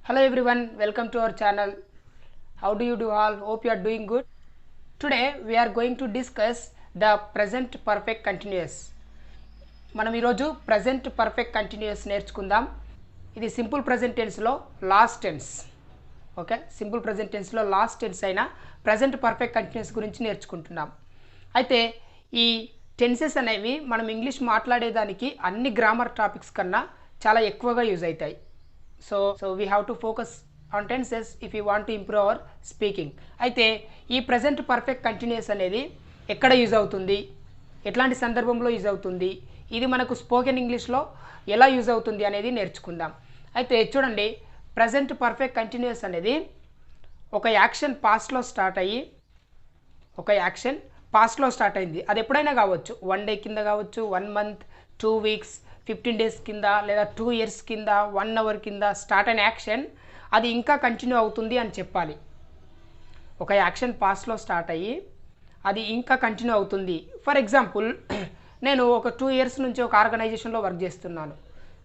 Hello everyone, welcome to our channel. How do you do all? Hope you are doing good. Today we are going to discuss the present perfect continuous. మనం ఈరోజు present perfect continuous నేర్చుకుందాం. ఇది simple present టెన్స్లో last tense. Okay, simple present టెన్స్లో last tense అయిన present perfect continuous గురించి నేర్చుకుంటున్నాం. అయితే ఈ టెన్సెస్ అనేవి మనం ఇంగ్లీష్ మాట్లాడేదానికి అన్ని గ్రామర్ టాపిక్స్ కన్నా చాలా ఎక్కువగా యూజ్ అవుతాయి. So we have to focus on tenses if you want to improve our speaking. అయితే ఈ ప్రజెంట్ పర్ఫెక్ట్ కంటిన్యూస్ అనేది ఎక్కడ యూజ్ అవుతుంది, ఎట్లాంటి సందర్భంలో యూజ్ అవుతుంది, ఇది మనకు స్పోకెన్ ఇంగ్లీష్లో ఎలా యూజ్ అవుతుంది అనేది నేర్చుకుందాం. అయితే చూడండి, ప్రజెంట్ పర్ఫెక్ట్ కంటిన్యూస్ అనేది ఒక యాక్షన్ పాస్ట్లో స్టార్ట్ అయ్యి పాస్ట్లో స్టార్ట్ అయింది. అది ఎప్పుడైనా కావచ్చు, 1 డే కింద కావచ్చు, 1 మంత్, 2 వీక్స్, 15 డేస్ కింద, లేదా 2 ఇయర్స్ కింద, 1 అవర్ కింద స్టార్ట్ అయిన యాక్షన్ అది ఇంకా కంటిన్యూ అవుతుంది అని చెప్పాలి. ఒక యాక్షన్ పాస్ట్లో స్టార్ట్ అయ్యి అది ఇంకా కంటిన్యూ అవుతుంది. ఫర్ ఎగ్జాంపుల్, నేను ఒక 2 ఇయర్స్ నుంచి ఒక ఆర్గనైజేషన్లో వర్క్ చేస్తున్నాను.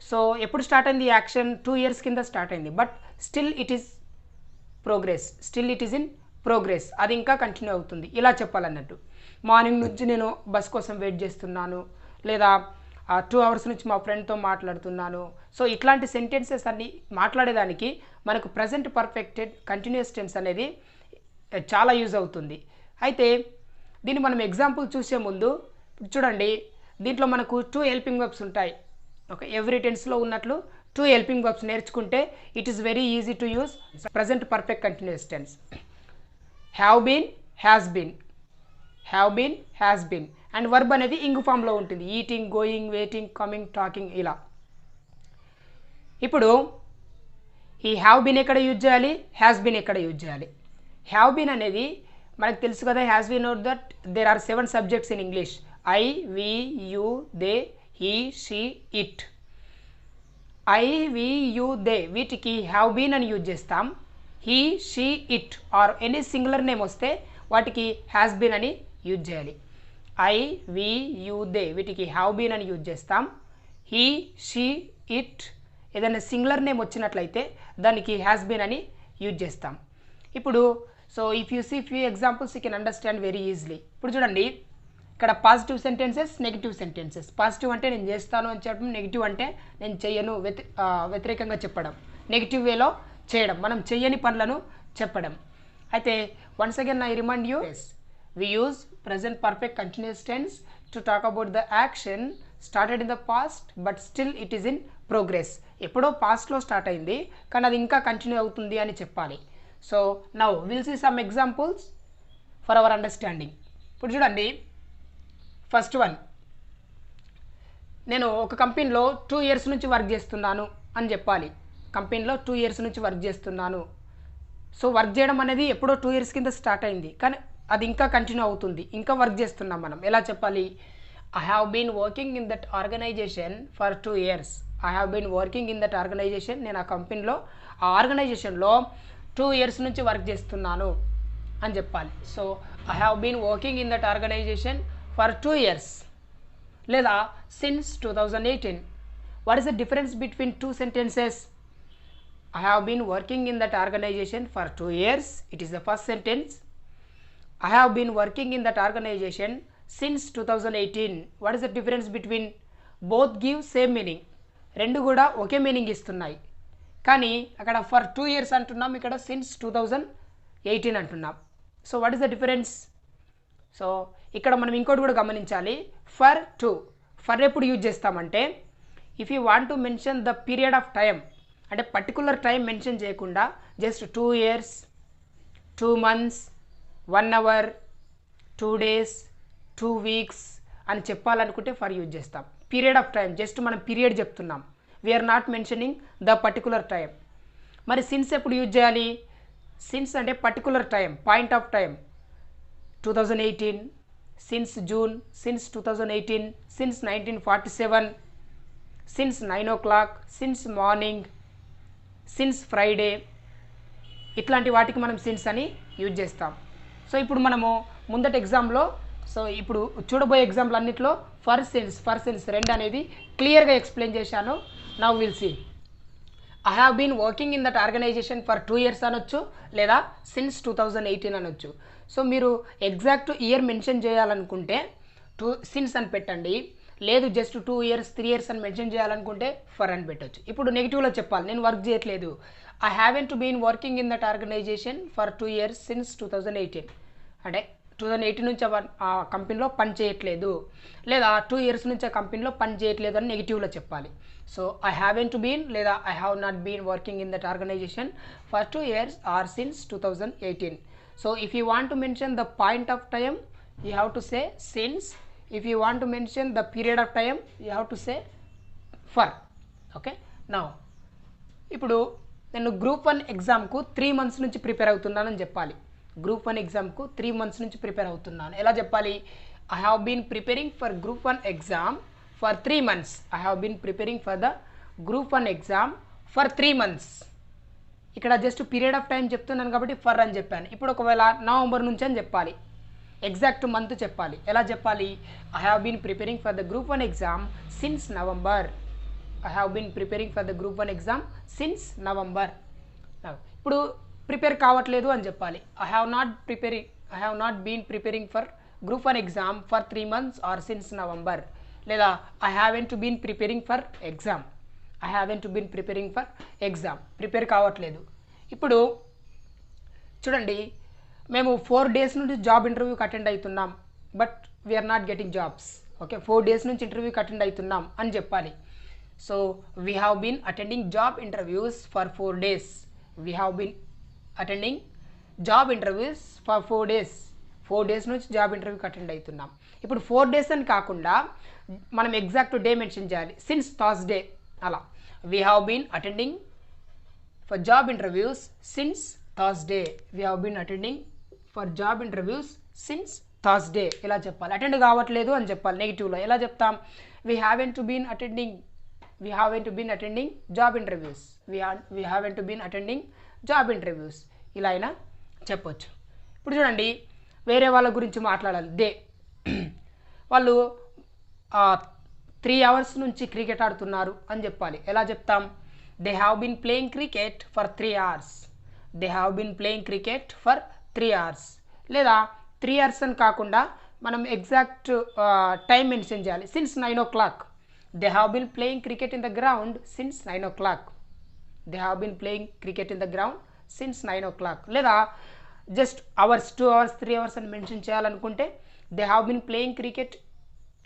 సో ఎప్పుడు స్టార్ట్ అయింది యాక్షన్? 2 ఇయర్స్ కింద స్టార్ట్ అయింది. But still it is in progress, అది ఇంకా కంటిన్యూ అవుతుంది, ఇలా చెప్పాలన్నట్టు. మార్నింగ్ నుంచి నేను బస్ కోసం వెయిట్ చేస్తున్నాను, లేదా 2 అవర్స్ నుంచి మా ఫ్రెండ్తో మాట్లాడుతున్నాను. సో ఇట్లాంటి సెంటెన్సెస్ అన్ని మాట్లాడేదానికి మనకు ప్రజెంట్ పర్ఫెక్టెడ్ కంటిన్యూస్ టెన్స్ అనేది చాలా యూజ్ అవుతుంది. అయితే దీన్ని మనం ఎగ్జాంపుల్ చూసే ముందు చూడండి, దీంట్లో మనకు 2 హెల్పింగ్ వర్బ్స్ ఉంటాయి. ఓకే, ఎవ్రీ టెన్స్లో ఉన్నట్లు 2 హెల్పింగ్ వర్బ్స్ నేర్చుకుంటే it is very easy to use present perfect continuous tense. Have been, has been and verb అనేది ఇంగ్ ఫామ్లో ఉంటుంది. Eating, going, waiting, coming, talking, ఇలా. ఇప్పుడు ఈ హ్యావ్ బీన్ ఎక్కడ యూజ్ చేయాలి, హ్యాస్ బీన్ ఎక్కడ యూజ్ చేయాలి? హ్యావ్ బీన్ అనేది మనకు తెలుసు కదా, has been note that there are 7 subjects in English. I, we, you, they, he, she, it. I, we, you, they వీటికి హ్యావ్ బీన్ అని యూజ్ చేస్తాం. He, she, it or any singular name వస్తే వాటికి has been అని use చేయాలి. I, we, you, they వీటికి have been అని use చేస్తాం. హీ, షీ, ఇట్ ఏదైనా సింగులర్ నేమ్ వచ్చినట్లయితే దానికి హ్యాస్ బీన్ అని యూజ్ చేస్తాం. ఇప్పుడు so if you see few examples you can understand very easily. ఇప్పుడు చూడండి, ఇక్కడ positive sentences, negative sentences. Positive అంటే నేను చేస్తాను అని చెప్పడం, నెగిటివ్ అంటే నేను చెయ్యను, వ్యతిరేకంగా చెప్పడం, నెగిటివ్ వేలో చేయడం, మనం చెయ్యని పనులను చెప్పడం. అయితే once again I remind you, we use present perfect continuous tense to talk about the action started in the past but still it is in progress. ఎప్పుడో పాస్ట్లో స్టార్ట్ అయింది కానీ అది ఇంకా కంటిన్యూ అవుతుంది అని చెప్పాలి. So now will see some examples for our understanding. ఇప్పుడు చూడండి, ఫస్ట్ వన్, నేను ఒక కంపెనీలో 2 ఇయర్స్ నుంచి వర్క్ చేస్తున్నాను అని చెప్పాలి. కంపెనీలో 2 ఇయర్స్ నుంచి వర్క్ చేస్తున్నాను. సో వర్క్ చేయడం అనేది ఎప్పుడో 2 ఇయర్స్ కింద స్టార్ట్ అయింది కానీ అది ఇంకా కంటిన్యూ అవుతుంది, ఇంకా వర్క్ చేస్తున్నాం. మనం ఎలా చెప్పాలి? I have been working in that organisation for 2 years. I have been working in that organisation, నేను ఆ కంపెనీలో, ఆ ఆర్గనైజేషన్లో 2 ఇయర్స్ నుంచి వర్క్ చేస్తున్నాను అని చెప్పాలి. So I have been working in that organisation for 2 years, లేదా since 2018. What is the difference between 2 sentences? I have been working in that organization for 2 years. It is the first sentence. I have been working in that organization since 2018. What is the difference between? Both give same meaning. రెండు కూడా ఒకే meaning ఇస్తున్నాయి కానీ అక్కడ for 2 years అంటున్నాం, ఇక్కడ since 2018 అంటున్నాం. So what is the difference? So ఇక్కడ మనం ఇంకోటి కూడా గమనించాలి. ఫర్ ఎప్పుడు యూజ్ చేస్తామంటే, if you want to mention the period of time, అంటే పర్టికులర్ టైం మెన్షన్ చేయకుండా just 2 years, 2 months, 1 hour, 2 days, 2 weeks అని చెప్పాలనుకుంటే ఫర్ యూజ్ చేస్తాం. పీరియడ్ ఆఫ్ టైం జస్ట్ మనం పీరియడ్ చెప్తున్నాం, we're not mentioning the particular time. మరి since ఎప్పుడు use చేయాలి? సిన్స్ అంటే particular time, point of time. 2018, since June, since 2018, since 1947, since 9 o'clock, since morning, since Friday, ఇట్లాంటి వాటికి మనం సిన్స్ అని యూజ్ చేస్తాం. సో ఇప్పుడు మనము ముందటి ఎగ్జామ్లో, సో ఇప్పుడు చూడబోయే ఎగ్జాంపుల్ అన్నింటిలో ఫర్ సెన్స్ 2 అనేది క్లియర్గా ఎక్స్ప్లెయిన్ చేశాను. Now will see. I have been working in that organisation for 2 years అనొచ్చు, లేదా సిన్స్ 2018 అనొచ్చు. సో మీరు ఎగ్జాక్ట్ ఇయర్ మెన్షన్ చేయాలనుకుంటే సిన్స్ అని పెట్టండి, లేదు జస్ట్ 2 years 3 years అని మెన్షన్ చేయాలనుకుంటే ఫర్ అని పెట్టచ్చు. ఇప్పుడు నెగిటివ్లో చెప్పాలి, నేను వర్క్ చేయట్లేదు, I haven't been working in that organisation for 2 years since 2018, అంటే 2018 నుంచి ఆ కంపెనీలో పని చేయట్లేదు, లేదా 2 years నుంచి ఆ కంపెనీలో పని చేయట్లేదు అని నెగిటివ్లో చెప్పాలి. సో ఐ హ్యావెంట్ బీన్ లేదా I have not been working in that organisation for 2 years or since 2018. So if you want to mention the point of time you have to say since. If you want to mention the period of time, you have to say for. Okay, now ఇప్పుడు నేను group 1 ఎగ్జామ్కు 3 months నుంచి prepare అవుతున్నానని చెప్పాలి. Group 1 ఎగ్జామ్కు 3 months నుంచి prepare అవుతున్నాను. ఎలా చెప్పాలి? I have been preparing for group 1 exam for 3 months. I have been preparing for the group 1 exam for 3 months. ఇక్కడ జస్ట్ పీరియడ్ ఆఫ్ టైం చెప్తున్నాను కాబట్టి ఫర్ అని చెప్పాను. ఇప్పుడు ఒకవేళ నవంబర్ నుంచి అని చెప్పాలి, ఎగ్జాక్ట్ మంత్ చెప్పాలి. ఎలా చెప్పాలి? I have been preparing for the group 1 exam since November. I have been preparing for the group 1 exam since November. ఇప్పుడు ప్రిపేర్ కావట్లేదు అని చెప్పాలి. I have not been preparing for group 1 exam for 3 months or since November, లేదా I haven't been preparing for exam. I haven't been preparing for exam, prepare కావట్లేదు. ఇప్పుడు చూడండి, మేము 4 days నుండి జాబ్ ఇంటర్వ్యూకి అటెండ్ అవుతున్నాం, but we are not getting jobs. Okay, 4 days నుంచి ఇంటర్వ్యూకి అటెండ్ అవుతున్నాం అని చెప్పాలి. So we have been attending job interviews for 4 days. We have been attending job interviews for 4 days. 4 days నుంచి జాబ్ ఇంటర్వ్యూకి అటెండ్ అవుతున్నాం. ఇప్పుడు 4 days అని కాకుండా మనం ఎగ్జాక్ట్ డే మెన్షన్ చేయాలి, సిన్స్ థర్స్డే అలా. We have been attending for job interviews since Thursday. We have been attending for job interviews since Thursday. ఇలా చెప్పాలి. అటెండ్ కావట్లేదు అని చెప్పాలి నెగిటివ్లో. ఎలా చెప్తాం? We haven't been attending job interviews. We haven't been attending job interviews. ఇలా అయినా చెప్పొచ్చు. ఇప్పుడు చూడండి, వేరే వాళ్ళ గురించి మాట్లాడాలి. వాళ్ళు 3 hours నుంచి క్రికెట్ ఆడుతున్నారు అని చెప్పాలి. ఎలా చెప్తాం? They have been playing cricket for 3 hours. They have been playing cricket for 3 hours. లేదా 3 hours అని కాకుండా మనం ఎగ్జాక్ట్ టైం మెన్షన్ చేయాలి, since 9 o'clock. They have been playing cricket in the ground since 9 o'clock. They have been playing cricket in the ground since 9 o'clock. లేదా just hours, 2 hours 3 hours అని mention చేయాలనుకుంటే they have been playing cricket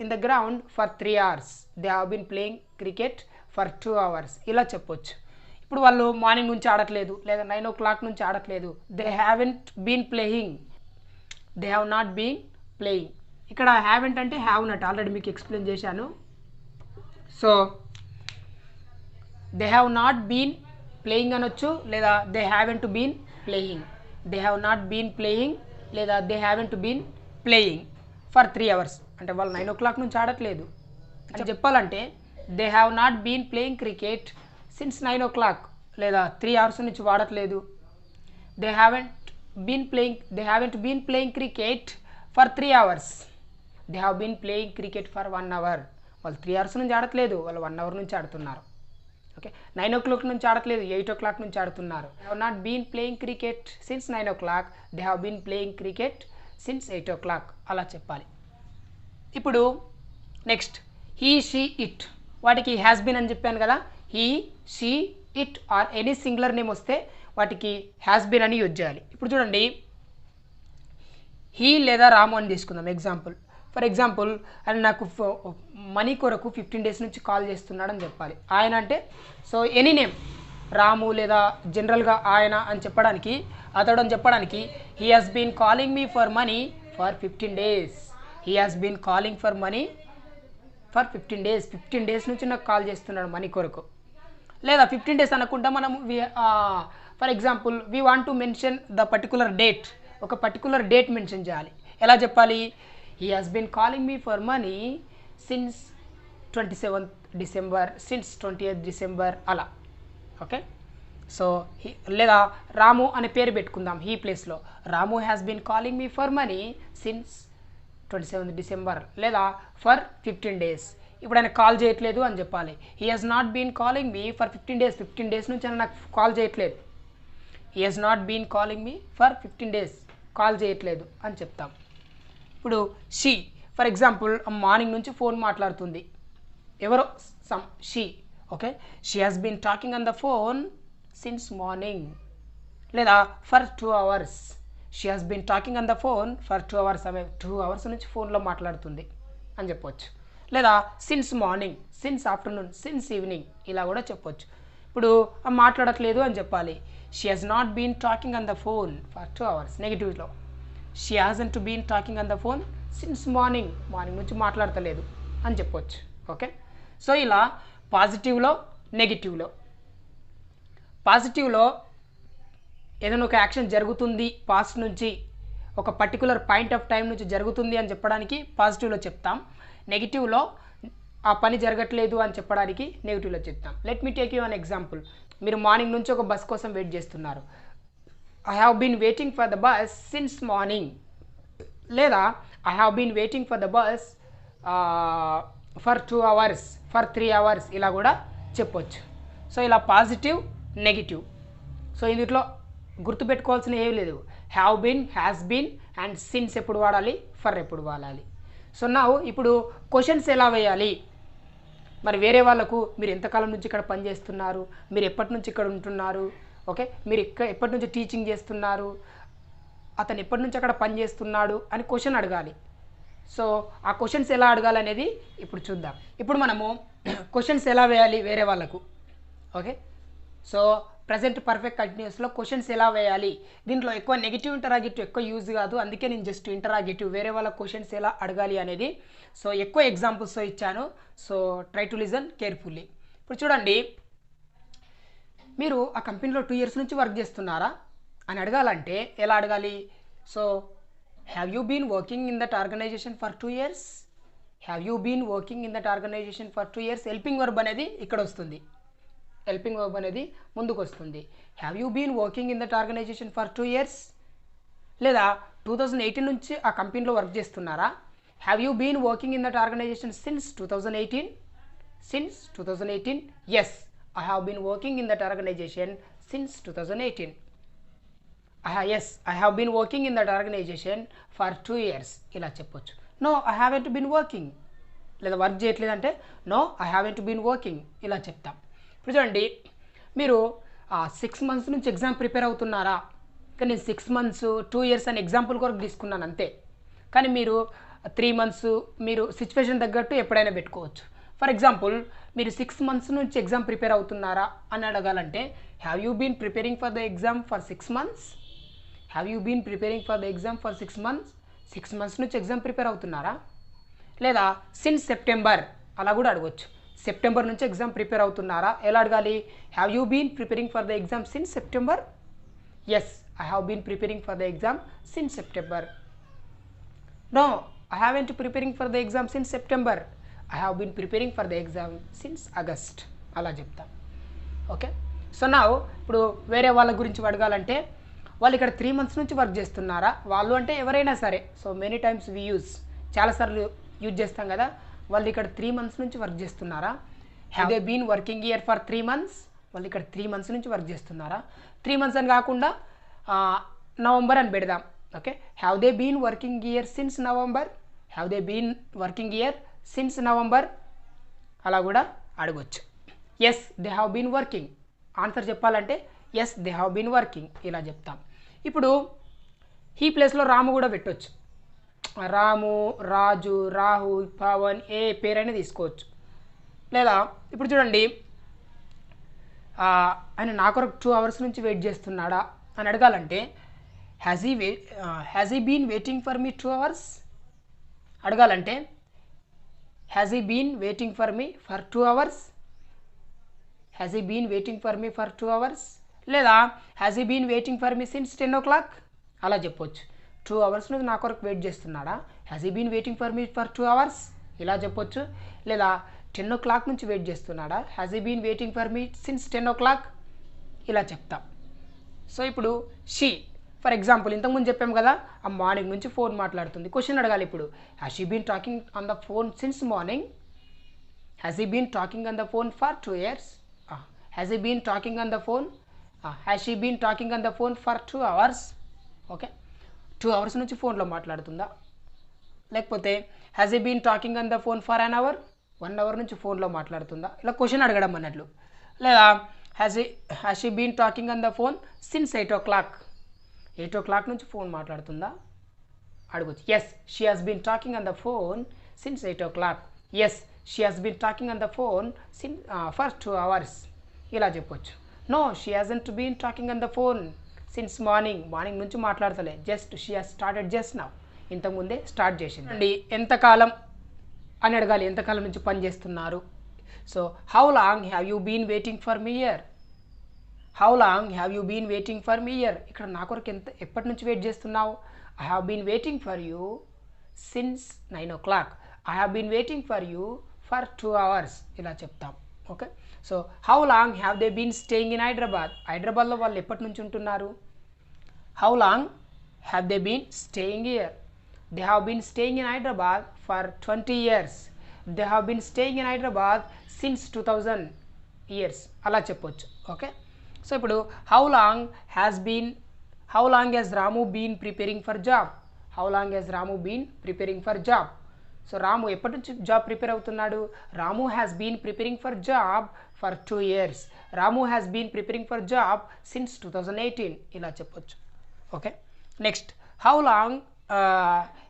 in the ground for 3 hours. They have been playing cricket for 2 hours. ఇలా చెప్పొచ్చు. ఇప్పుడు వాళ్ళు morning నుంచి ఆడట్లేదు, లేదా 9 o'clock నుంచి ఆడట్లేదు. They haven't been playing. They have not been playing. ఇక్కడ హ్యావెంట్ అంటే హ్యావ్ నాట్, ఆల్రెడీ మీకు ఎక్స్ప్లెయిన్ చేశాను. So they have not been playing అనొచ్చు, లేదా they haven't been playing. They have not been playing లేదా they haven't been playing for 3 hours. అంటే వాళ్ళు 9 o'clock నుంచి ఆడట్లేదు అని చెప్పాలంటే they have not been playing cricket since 9 o'clock, లేదా 3 hours నుంచి వాడట్లేదు. They haven't been playing cricket for 3 hours. They have been playing cricket for 1 hour. వాళ్ళు 3 hours నుంచి ఆడట్లేదు, వాళ్ళు 1 hour నుంచి ఆడుతున్నారు. ఓకే, 9 o'clock నుంచి ఆడట్లేదు, 8 o'clock నుంచి ఆడుతున్నారు. They have not been playing cricket since 9 o'clock. They have been playing cricket since 8 o'clock. అలా చెప్పాలి. ఇప్పుడు నెక్స్ట్ హీ, షీ, ఇట్. వాటికి హ్యాస్ బీన్ అని చెప్పాను కదా. He, she, it or any singular name వస్తే వాటికి హ్యాస్ బీన్ అని యూజ్ చేయాలి. ఇప్పుడు చూడండి, హీ లేదా రాము అని తీసుకుందాం ఎగ్జాంపుల్. ఫర్ ఎగ్జాంపుల్, ఆయన నాకు మనీ కొరకు 15 days నుంచి కాల్ చేస్తున్నాడని చెప్పాలి. ఆయన అంటే సో ఎనీ నేమ్, రాము లేదా జనరల్గా ఆయన అని చెప్పడానికి, అతడు అని చెప్పడానికి he has been calling me for money for 15 days. He has been calling for money for 15 days. 15 days నుంచి నాకు కాల్ చేస్తున్నాడు మనీ కొరకు. లేదా 15 days అనకుండా మనం for example we want to mention the particular date. ఒక పర్టికులర్ డేట్ మెన్షన్ చేయాలి. ఎలా చెప్పాలి? He has been calling me for money since 27th December, since 20th December అలా. ఓకే, సో లేదా రాము అనే పేరు పెట్టుకుందాం హీ ప్లేస్లో. Ramu has been calling me for money since 27th December లేదా ఫర్ 15 days. ఇప్పుడు ఆయన కాల్ చేయట్లేదు అని చెప్పాలి. He has not been calling me for 15 days నుంచి ఆయన నాకు కాల్ చేయట్లేదు. He has not been calling me for 15 days, call చేయట్లేదు అని చెప్తాం. ఇప్పుడు షీ ఫర్ ఎగ్జాంపుల్ మార్నింగ్ నుంచి ఫోన్ మాట్లాడుతుంది, ఎవరో she, okay. She has been talking on the phone since morning, లేదా for 2 hours. She has been talking on the phone for 2 hours. ఆమె 2 hours నుంచి ఫోన్లో మాట్లాడుతుంది అని చెప్పొచ్చు. లేదా since morning, since afternoon, since evening ఇలా కూడా చెప్పొచ్చు. ఇప్పుడు మాట్లాడట్లేదు అని చెప్పాలి. She has not been talking on the phone for 2 hours. నెగిటివ్లో she hasn't been talking on the phone since morning, morning నుంచి మాట్లాడతలేదు అని చెప్పొచ్చు, ఓకే. సో ఇలా పాజిటివ్లో నెగిటివ్లో. పాజిటివ్లో ఏదైనా ఒక యాక్షన్ జరుగుతుంది పాస్ట్ నుంచి, ఒక పర్టికులర్ పాయింట్ ఆఫ్ టైం నుంచి జరుగుతుంది అని చెప్పడానికి పాజిటివ్లో చెప్తాం. నెగిటివ్లో ఆ పని జరగట్లేదు అని చెప్పడానికి నెగిటివ్లో చెప్తాం. Let me take you an example. మీరు మార్నింగ్ నుంచి ఒక బస్ కోసం వెయిట్ చేస్తున్నారు. I have been waiting for the bus since morning, లేదా I have been waiting for the bus for 2 hours, for 3 hours ఇలా కూడా చెప్పొచ్చు. సో ఇలా పాజిటివ్ నెగిటివ్. సో ఇందులో గుర్తుపెట్టుకోవాల్సిన ఏమీ లేదు. Have been, has been and since ఎప్పుడు వాడాలి, ఫర్ ఎప్పుడు వాడాలి. సో నా ఇప్పుడు క్వశ్చన్స్ ఎలా వేయాలి, మరి వేరే వాళ్ళకు మీరు ఎంతకాలం నుంచి ఇక్కడ పనిచేస్తున్నారు, మీరు ఎప్పటి నుంచి ఇక్కడ ఉంటున్నారు, ఓకే, మీరు ఎప్పటి నుంచి టీచింగ్ చేస్తున్నారు, అతను ఎప్పటి నుంచి అక్కడ పని చేస్తున్నాడు అని క్వశ్చన్ అడగాలి. సో ఆ క్వశ్చన్స్ ఎలా అడగాలి అనేది ఇప్పుడు చూద్దాం. ఇప్పుడు మనము క్వశ్చన్స్ ఎలా వేయాలి వేరే వాళ్ళకు, ఓకే. సో ప్రజెంట్ పర్ఫెక్ట్ కంటిన్యూస్లో క్వశ్చన్స్ ఎలా వేయాలి, దీంట్లో ఎక్కువ నెగిటివ్ ఇంటరాగేటివ్ ఎక్కువ యూజ్ కాదు, అందుకే నేను జస్ట్ ఇంటరాగేటివ్ వేరే వాళ్ళ క్వశ్చన్స్ ఎలా అడగాలి అనేది సో ఎక్కువ ఎగ్జాంపుల్స్తో ఇచ్చాను. So try to listen carefully. ఇప్పుడు చూడండి, మీరు ఆ కంపెనీలో 2 years నుంచి వర్క్ చేస్తున్నారా అని అడగాలంటే ఎలా అడగాలి? So have you been working in that organisation for 2 years? Have you been working in that organisation for 2 years? Helping verb అనేది ఇక్కడ వస్తుంది, హెల్పింగ్ వర్బ్ అనేది ముందుకు వస్తుంది. Have you been working in that organisation for 2 years? లేదా 2018 నుంచి ఆ కంపెనీలో వర్క్ చేస్తున్నారా? Have you been working in that organization since 2018? Since 2018? Yes, I have been working in that organization since 2018. Yes, I have been working in that organisation for 2 years ఇలా చెప్పొచ్చు. No, I haven't been working, లేదా work చేయట్లేదంటే no, I haven't been working ఇలా చెప్తాం. ఇప్పుడు చూడండి, మీరు 6 months నుంచి ఎగ్జామ్ ప్రిపేర్ అవుతున్నారా? కానీ నేను 6 months 2 years అని ఎగ్జాంపుల్ కొరకు తీసుకున్నాను అంతే. కానీ మీరు 3 months మీరు సిచ్యువేషన్ తగ్గట్టు ఎప్పుడైనా పెట్టుకోవచ్చు. ఫర్ ఎగ్జాంపుల్, మీరు 6 months నుంచి ఎగ్జామ్ ప్రిపేర్ అవుతున్నారా అని అడగాలంటే have you been preparing for the exam for 6 months? Have you been preparing for the exam for 6 months? 6 months నుంచి ఎగ్జామ్ ప్రిపేర్ అవుతున్నారా? లేదా సిన్స్ సెప్టెంబర్ అలా కూడా అడగవచ్చు. సెప్టెంబర్ నుంచి ఎగ్జామ్ ప్రిపేర్ అవుతున్నారా ఎలా అడగాలి? Have you been preparing for the exam since September? Yes, I have been preparing for the exam since September. No, I haven't preparing for the exam since September, I have been preparing for the exam since August అలా చెప్తాం, okay. So నా ఇప్పుడు వేరే వాళ్ళ గురించి అడగాలంటే వాళ్ళు ఇక్కడ 3 months నుంచి వర్క్ చేస్తున్నారా? వాళ్ళు అంటే ఎవరైనా సరే. So many times we use, చాలాసార్లు యూజ్ చేస్తాం కదా. వాళ్ళు ఇక్కడ 3 months నుంచి వర్క్ చేస్తున్నారా? Have they been working year for 3 months? వాళ్ళు ఇక్కడ 3 months నుంచి వర్క్ చేస్తున్నారా? 3 months అని కాకుండా నవంబర్ అని పెడదాం, okay. Have they been working here since November? Have they been working here since November అలా కూడా అడగొచ్చు. Yes, they have been working answer చెప్పాలంటే yes, they have been working ఇలా చెప్తాం. ఇప్పుడు ఈ ప్లేస్లో రాము కూడా పెట్టవచ్చు. రాము, రాజు, రాహుల్, పవన్ ఏ పేరైనా తీసుకోవచ్చు. లేదా ఇప్పుడు చూడండి, ఆయన నా కొరకు 2 hours నుంచి వెయిట్ చేస్తున్నాడా అని అడగాలంటే has he been waiting for me 2 hours అడగాలంటే has he been waiting for me for 2 hours? Has he been waiting for me for 2 hours? లేదా has he been waiting for me since 10 o'clock అలా చెప్పొచ్చు. 2 hours నుంచి నా కొరకు wait చేస్తున్నాడా? Has he been waiting for me for 2 hours ఇలా చెప్పొచ్చు. లేదా 10 o'clock నుంచి వెయిట్ చేస్తున్నాడా? Has he been waiting for me since 10 o'clock ఇలా చెప్తాం. సో ఇప్పుడు షీ ఫర్ ఎగ్జాంపుల్ ఇంతకుముందు చెప్పాము కదా, ఆ మార్నింగ్ నుంచి ఫోన్ మాట్లాడుతుంది. క్వశ్చన్ అడగాలి ఇప్పుడు, has she been talking on the phone since morning? Has he been talking on the phone for 2 years? Has he been talking on the phone? Has she been talking on the phone for 2 hours? Okay, 2 hours నుంచి ఫోన్లో మాట్లాడుతుందా? లేకపోతే has he been talking on the phone for an hour? 1 hour నుంచి ఫోన్లో మాట్లాడుతుందా? ఇలా question అడగడం అన్నట్లు. లేదా has she been talking on the phone since 8 o'clock? 8 o'clock నుంచి ఫోన్ మాట్లాడుతుందా అడగచ్చు. Yes, she has been talking on the phone since 8 o'clock. Yes, she has been talking on the phone for 2 hours. ఇలా చెప్పొచ్చు. No, she hasn't been talking on the phone since morning నుంచి మాట్లాడతలే, just she has started just now, ఇంతకుముందే start చేసింది. అండి ఎంతకాలం అని అడగాలి, ఎంతకాలం నుంచి పని చేస్తున్నారు. So how long have you been waiting for me year? How long have you been waiting for me year? ఇక్కడ నా కొరకు ఎప్పటి నుంచి వెయిట్ చేస్తున్నావు? I have been waiting for you since 9 o'clock. I have been waiting for you for 2 hours. ఇలా చెప్తాం. Okay, so how long have they been staying in Hyderabad? హైదరాబాద్లో వాళ్ళు ఎప్పటి నుంచి ఉంటున్నారు? How long have they been staying here? They have been staying in Hyderabad for 20 years. They have been staying in Hyderabad since 2000 years. అలా చెప్పొచ్చు. Okay, so ఇప్పుడు how long has Ramu been preparing for job? How long has Ramu been preparing for job? So Ramu ఎప్పటి నుంచి job prepare అవుతున్నాడు? Ramu has been preparing for job for 2 years. Ramu has been preparing for job since 2018. ఇలా చెప్పొచ్చు. Okay, next how long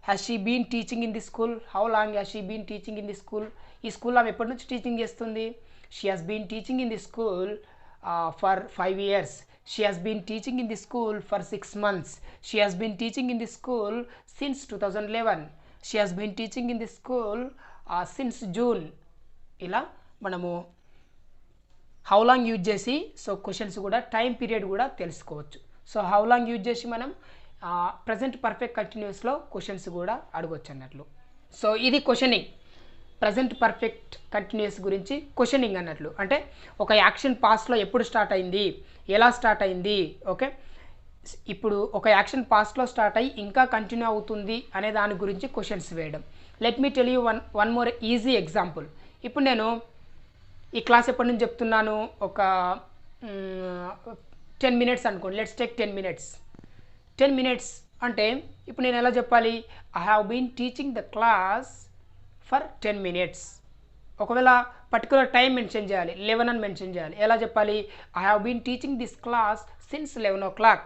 has she been teaching in the school? How long has she been teaching in the school? ఈ స్కూల్లో ఆమె ఎప్పటి నుంచి teaching చేస్తుంది? She has been teaching in the school for 5 years. She has been teaching in the school for 6 months. She has been teaching in the school since 2011. She has been teaching in the school since June. ఇలా మనము how long use చేసి so questions కూడా time period కూడా తెలుసుకోవచ్చు. So how long use చేసి మనం present perfect కంటిన్యూస్లో questions కూడా అడగవచ్చు అన్నట్లు. సో ఇది క్వశ్చనింగ్, ప్రజెంట్ పర్ఫెక్ట్ కంటిన్యూస్ గురించి క్వశ్చనింగ్ అన్నట్లు. అంటే ఒక యాక్షన్ పాస్ట్లో ఎప్పుడు స్టార్ట్ అయింది, ఎలా స్టార్ట్ అయింది. ఓకే, ఇప్పుడు ఒక యాక్షన్ పాస్ట్లో స్టార్ట్ అయ్యి ఇంకా కంటిన్యూ అవుతుంది అనే దాని గురించి క్వశ్చన్స్ వేయడం. Let me tell you one more easy example. ఇప్పుడు నేను ఈ క్లాస్ ఎప్పటి నుంచి చెప్తున్నాను? ఒక 10 minutes అనుకోండి. Let's take 10 minutes. 10 minutes అంటే ఇప్పుడు నేను ఎలా చెప్పాలి? I have been teaching the class for 10 minutes. ఒకవేళ పర్టికులర్ టైం మెన్షన్ చేయాలి, 11 అని మెన్షన్ చేయాలి. ఎలా చెప్పాలి? I have been teaching this class since 11 o'clock.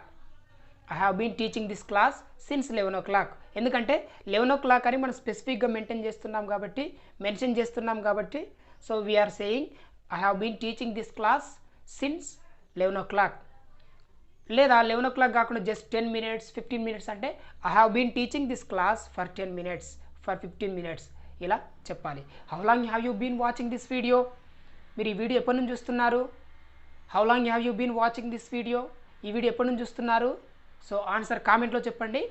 I have been teaching this class since 11 o'clock. ఎందుకంటే 11 o'clock అని మనం స్పెసిఫిక్గా మెన్షన్ చేస్తున్నాం కాబట్టి so we are saying I have been teaching this class since 11 o'clock. లేదా 11 o'clock కాకుండా జస్ట్ 10 minutes 15 minutes అంటే I have been teaching this class for 10 minutes for 15 minutes. ఇలా చెప్పాలి. How long have you been watching this video? మీరు ఈ video ఎప్పటి నుంచి చూస్తున్నారు? How long have you been watching this video? ఈ వీడియో ఎప్పటి నుంచి చూస్తున్నారు? సో ఆన్సర్ కామెంట్లో చెప్పండి.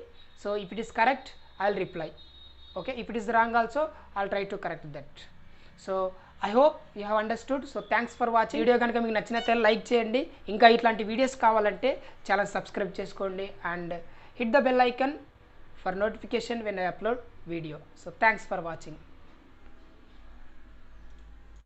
So if it is correct I will reply. Okay, if it is wrong also I will try to correct that. So I hope you have understood. So thanks for watching. Video కనుక మీకు నచ్చినట్లయితే like చేయండి. ఇంకా ఇట్లాంటి videos కావాలంటే channel subscribe చేసుకోండి and hit the bell icon for notification when I upload video. So thanks for watching.